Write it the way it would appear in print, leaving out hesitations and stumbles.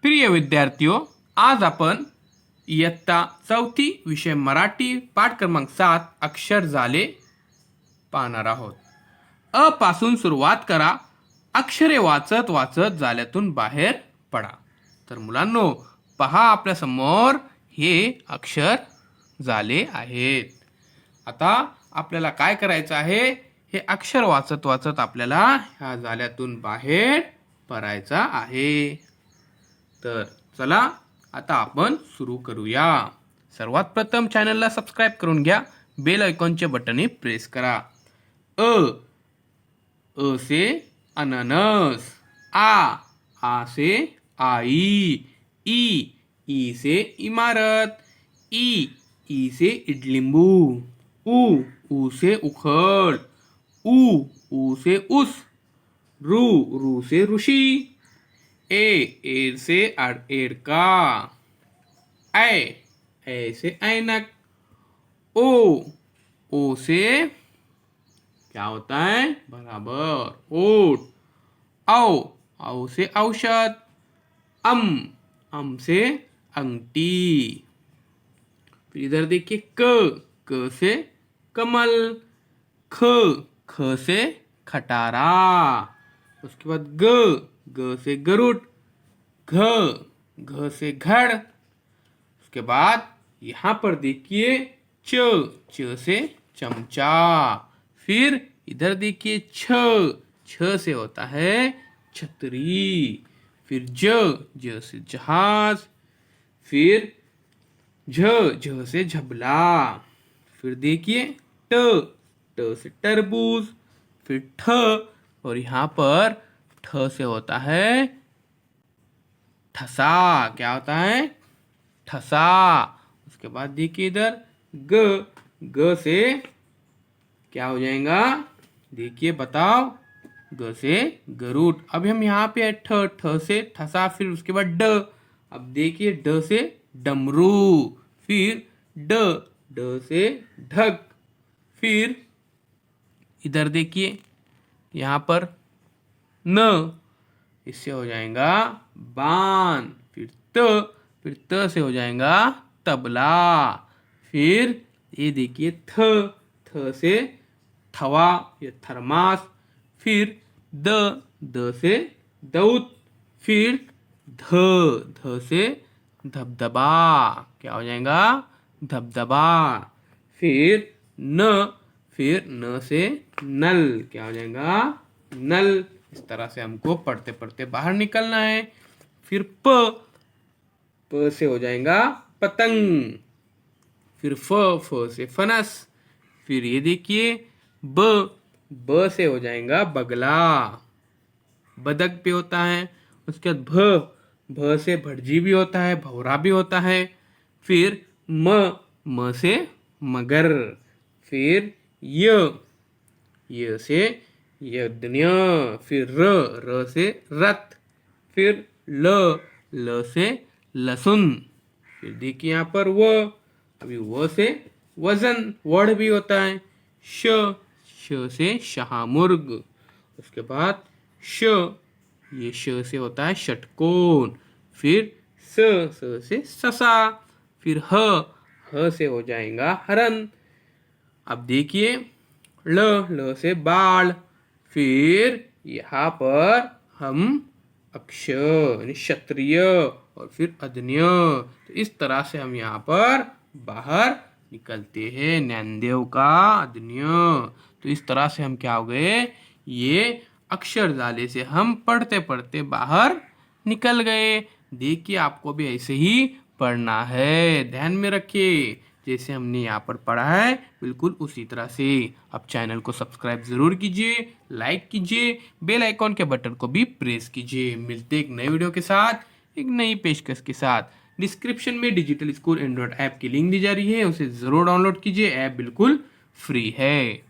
प्रिय विद्यार्थियों, आज आपण इयत्ता चौथी विषय मराठी पाठ क्रमांक 7 अक्षर झाले पाहणार आहोत. अ पासून सुरुवात करा. अक्षरे वाचत वाचत जाल्यातून बाहेर पडा. तर मुलांनो, पहा आपल्या समोर हे अक्षर झाले आहेत. आता आपल्याला काय करायचं आहे? हे अक्षर वाचत वाचत आपल्याला ह्या जाल्यातून बाहेर पडायचा आहे. तर चला आता आपण सुरू करूया. सर्वात प्रथम चॅनलला सबस्क्राईब करून घ्या. बेल आयकॉनचे बटन प्रेस करा. अ अ से अननस. आ से आई. ई से इमारत. ई से इडलिंबू. ऊ से उखळ. ऊ से उस. रू से ऋषी. एर से एड़का. ऐ से ऐनक. ओ से क्या होता है? बराबर ओट. औ से औषध. अम से अंगठी. फिर इधर देखिए क से कमल. ख से खटारा. उसके बाद ग से गरुड़. घ से घड़. उसके बाद यहाँ पर देखिए च से चमचा. फिर इधर देखिए छ से होता है छतरी. फिर ज से जहाज. फिर झ से झबला. फिर देखिए ट से तरबूज. फिर ठ, और यहाँ पर ठ से होता है ठसा. क्या होता है? ठसा. उसके बाद देखिए इधर ग से क्या हो जाएगा? देखिए बताओ. ग से गरुड़. अभी हम यहाँ पे ठ से ठसा. फिर उसके बाद ड. अब देखिए ड से डमरू. फिर ड से ढक. फिर इधर देखिए यहाँ पर न, इससे हो जाएगा बान. फिर त से हो जाएगा तबला. फिर ये देखिए थ से थवा या थर्मास. फिर द से दौत. फिर ध से धबधबा. क्या हो जाएगा? धबधबा. फिर न से नल. क्या हो जाएगा? नल. इस तरह से हमको पढ़ते पढ़ते बाहर निकलना है. फिर प से हो जाएगा पतंग. फिर फ से फनस. फिर ये देखिए ब से हो जाएगा बगला. बदक भी होता है. उसके बाद भ से भटजी भी होता है, भौरा भी होता है. फिर म से मगर. फिर य से यज्ञ. फिर र से रथ. फिर ल से लहसुन. फिर देखिए यहाँ पर अभी व से वजन, वड़ भी होता है. श से शाहमुर्ग. उसके बाद ये श से होता है षटकोण. फिर स से ससा. फिर ह से हो जाएगा हरण. अब देखिए ल से बाल. फिर यहाँ पर हम अक्षय यानी क्षत्रिय और फिर अदन्य. तो इस तरह से हम यहाँ पर बाहर निकलते हैं. ज्ञानदेव का अदन्य. तो इस तरह से हम क्या हो गए? ये अक्षर जाले से हम पढ़ते पढ़ते बाहर निकल गए. देखिए आपको भी ऐसे ही पढ़ना है. ध्यान में रखिए, जैसे हमने यहाँ पर पढ़ा है बिल्कुल उसी तरह से. अब चैनल को सब्सक्राइब जरूर कीजिए, लाइक कीजिए, बेल आइकॉन के बटन को भी प्रेस कीजिए. मिलते एक नए वीडियो के साथ, एक नई पेशकश के साथ. डिस्क्रिप्शन में डिजिटल स्कूल एंड्रॉइड ऐप की लिंक दी जा रही है, उसे जरूर डाउनलोड कीजिए. ऐप बिल्कुल फ्री है.